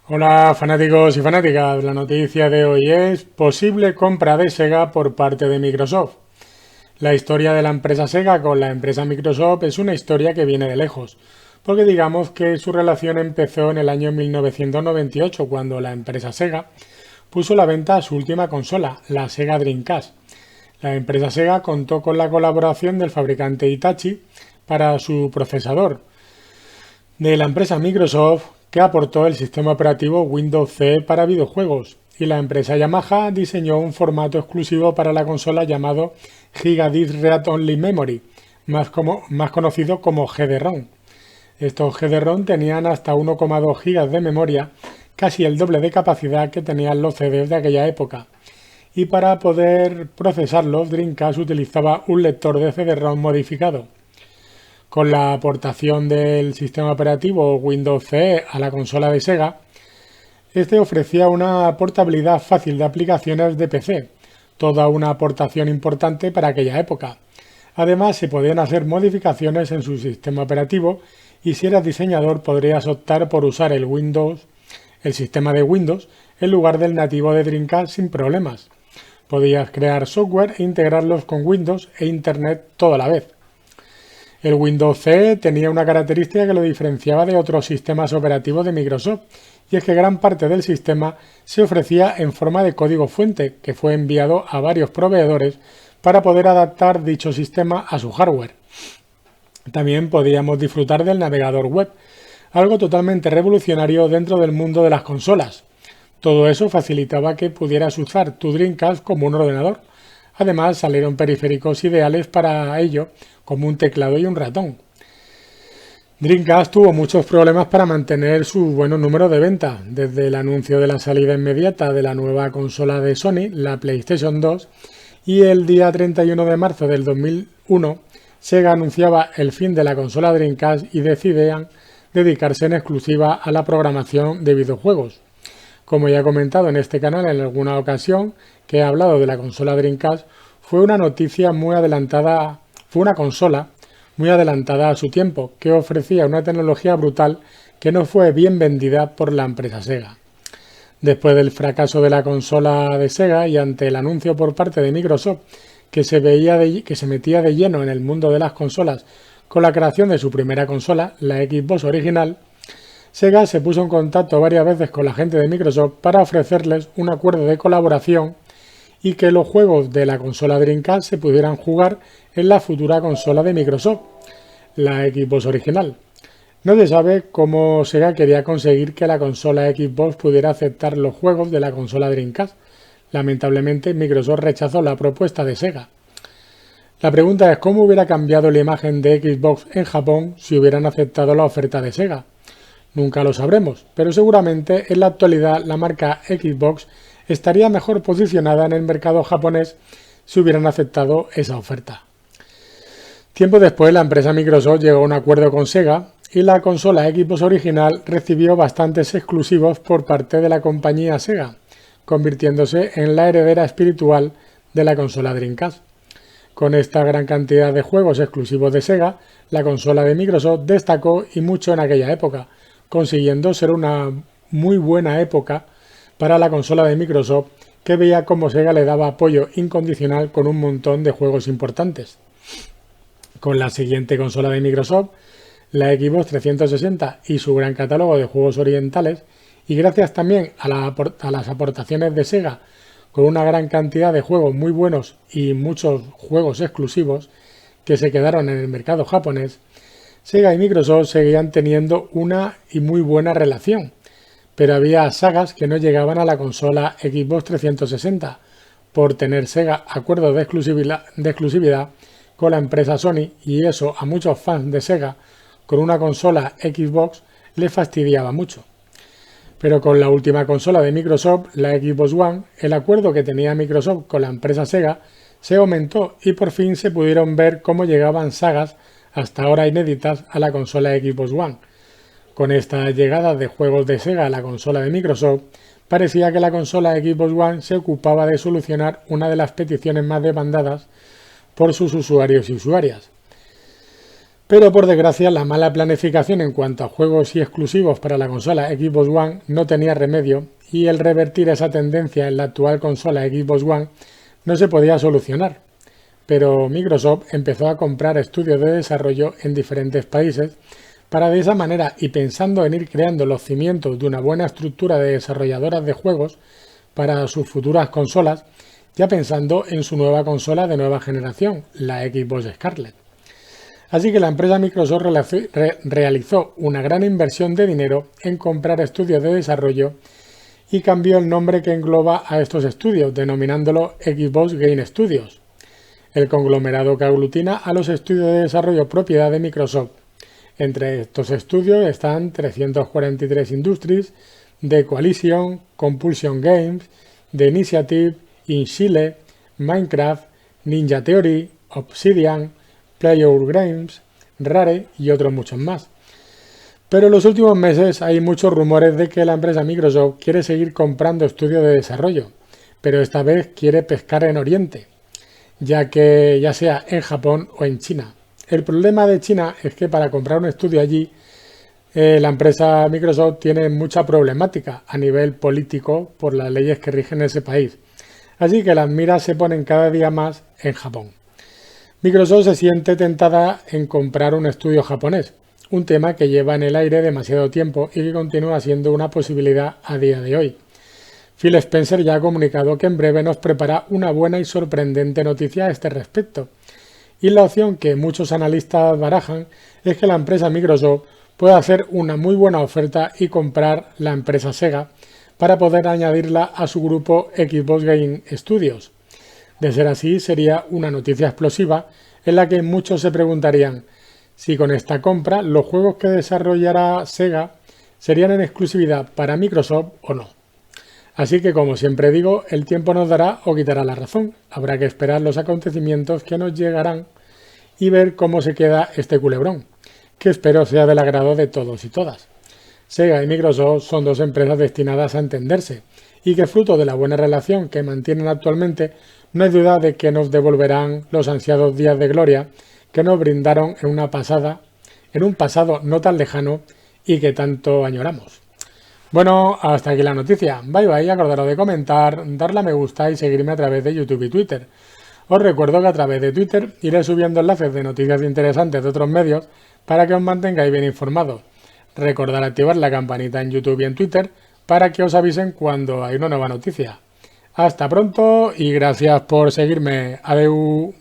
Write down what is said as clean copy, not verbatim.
Hola fanáticos y fanáticas, la noticia de hoy es posible compra de Sega por parte de Microsoft. La historia de la empresa Sega con la empresa Microsoft es una historia que viene de lejos, porque digamos que su relación empezó en el año 1998 cuando la empresa Sega puso a la venta su última consola, la Sega Dreamcast. La empresa Sega contó con la colaboración del fabricante Hitachi para su procesador, de la empresa Microsoft, que aportó el sistema operativo Windows CE para videojuegos, y la empresa Yamaha diseñó un formato exclusivo para la consola llamado Gigadisc Read Only Memory, más conocido como GD-ROM. Estos GD-ROM tenían hasta 1,2 GB de memoria, casi el doble de capacidad que tenían los CDs de aquella época. Y para poder procesarlos, Dreamcast utilizaba un lector de CD-ROM modificado. Con la aportación del sistema operativo Windows CE a la consola de Sega, este ofrecía una portabilidad fácil de aplicaciones de PC, toda una aportación importante para aquella época. Además, se podían hacer modificaciones en su sistema operativo y si eras diseñador podrías optar por usar el sistema de Windows, en lugar del nativo de Dreamcast sin problemas. Podías crear software e integrarlos con Windows e Internet toda la vez. El Windows CE tenía una característica que lo diferenciaba de otros sistemas operativos de Microsoft, y es que gran parte del sistema se ofrecía en forma de código fuente, que fue enviado a varios proveedores para poder adaptar dicho sistema a su hardware. También podíamos disfrutar del navegador web, algo totalmente revolucionario dentro del mundo de las consolas. Todo eso facilitaba que pudieras usar tu Dreamcast como un ordenador. Además, salieron periféricos ideales para ello, como un teclado y un ratón. Dreamcast tuvo muchos problemas para mantener su buenos números de venta, desde el anuncio de la salida inmediata de la nueva consola de Sony, la PlayStation 2, y el día 31 de marzo del 2001, Sega anunciaba el fin de la consola Dreamcast y decidían dedicarse en exclusiva a la programación de videojuegos. Como ya he comentado en este canal en alguna ocasión que he hablado de la consola Dreamcast, fue una consola muy adelantada a su tiempo, que ofrecía una tecnología brutal que no fue bien vendida por la empresa Sega. Después del fracaso de la consola de Sega y ante el anuncio por parte de Microsoft que se metía de lleno en el mundo de las consolas con la creación de su primera consola, la Xbox original, Sega se puso en contacto varias veces con la gente de Microsoft para ofrecerles un acuerdo de colaboración y que los juegos de la consola Dreamcast se pudieran jugar en la futura consola de Microsoft, la Xbox original. No se sabe cómo Sega quería conseguir que la consola Xbox pudiera aceptar los juegos de la consola Dreamcast. Lamentablemente, Microsoft rechazó la propuesta de Sega. La pregunta es cómo hubiera cambiado la imagen de Xbox en Japón si hubieran aceptado la oferta de Sega. Nunca lo sabremos, pero seguramente en la actualidad la marca Xbox estaría mejor posicionada en el mercado japonés si hubieran aceptado esa oferta. Tiempo después, la empresa Microsoft llegó a un acuerdo con Sega y la consola Xbox original recibió bastantes exclusivos por parte de la compañía Sega, convirtiéndose en la heredera espiritual de la consola Dreamcast. Con esta gran cantidad de juegos exclusivos de Sega, la consola de Microsoft destacó y mucho en aquella época, consiguiendo ser una muy buena época para la consola de Microsoft, que veía cómo Sega le daba apoyo incondicional con un montón de juegos importantes. Con la siguiente consola de Microsoft, la Xbox 360 y su gran catálogo de juegos orientales, y gracias también a las aportaciones de Sega con una gran cantidad de juegos muy buenos y muchos juegos exclusivos que se quedaron en el mercado japonés, Sega y Microsoft seguían teniendo una y muy buena relación, pero había sagas que no llegaban a la consola Xbox 360 por tener Sega acuerdos de exclusividad con la empresa Sony, y eso a muchos fans de Sega con una consola Xbox les fastidiaba mucho. Pero con la última consola de Microsoft, la Xbox One, el acuerdo que tenía Microsoft con la empresa Sega se aumentó y por fin se pudieron ver cómo llegaban sagas hasta ahora inéditas a la consola Xbox One. Con esta llegada de juegos de Sega a la consola de Microsoft, parecía que la consola Xbox One se ocupaba de solucionar una de las peticiones más demandadas por sus usuarios y usuarias. Pero por desgracia la mala planificación en cuanto a juegos y exclusivos para la consola Xbox One no tenía remedio y el revertir esa tendencia en la actual consola Xbox One no se podía solucionar. Pero Microsoft empezó a comprar estudios de desarrollo en diferentes países para de esa manera y pensando en ir creando los cimientos de una buena estructura de desarrolladoras de juegos para sus futuras consolas, ya pensando en su nueva consola de nueva generación, la Xbox Scarlett. Así que la empresa Microsoft realizó una gran inversión de dinero en comprar estudios de desarrollo y cambió el nombre que engloba a estos estudios, denominándolo Xbox Game Studios, el conglomerado que aglutina a los estudios de desarrollo propiedad de Microsoft. Entre estos estudios están 343 Industries, The Coalition, Compulsion Games, The Initiative, InChile, Minecraft, Ninja Theory, Obsidian, Playout Games, Rare y otros muchos más. Pero en los últimos meses hay muchos rumores de que la empresa Microsoft quiere seguir comprando estudios de desarrollo, pero esta vez quiere pescar en Oriente, ya sea en Japón o en China. El problema de China es que para comprar un estudio allí, la empresa Microsoft tiene mucha problemática a nivel político por las leyes que rigen ese país. Así que las miras se ponen cada día más en Japón. Microsoft se siente tentada en comprar un estudio japonés, un tema que lleva en el aire demasiado tiempo y que continúa siendo una posibilidad a día de hoy. Phil Spencer ya ha comunicado que en breve nos prepara una buena y sorprendente noticia a este respecto. Y la opción que muchos analistas barajan es que la empresa Microsoft pueda hacer una muy buena oferta y comprar la empresa Sega para poder añadirla a su grupo Xbox Game Studios. De ser así, sería una noticia explosiva en la que muchos se preguntarían si con esta compra los juegos que desarrollará Sega serían en exclusividad para Microsoft o no. Así que, como siempre digo, el tiempo nos dará o quitará la razón. Habrá que esperar los acontecimientos que nos llegarán y ver cómo se queda este culebrón, que espero sea del agrado de todos y todas. Sega y Microsoft son dos empresas destinadas a entenderse y que fruto de la buena relación que mantienen actualmente, no hay duda de que nos devolverán los ansiados días de gloria que nos brindaron en un pasado no tan lejano y que tanto añoramos. Bueno, hasta aquí la noticia. Bye bye, acordaros de comentar, darle a me gusta y seguirme a través de YouTube y Twitter. Os recuerdo que a través de Twitter iré subiendo enlaces de noticias interesantes de otros medios para que os mantengáis bien informados. Recordad activar la campanita en YouTube y en Twitter para que os avisen cuando hay una nueva noticia. Hasta pronto y gracias por seguirme. Adeu.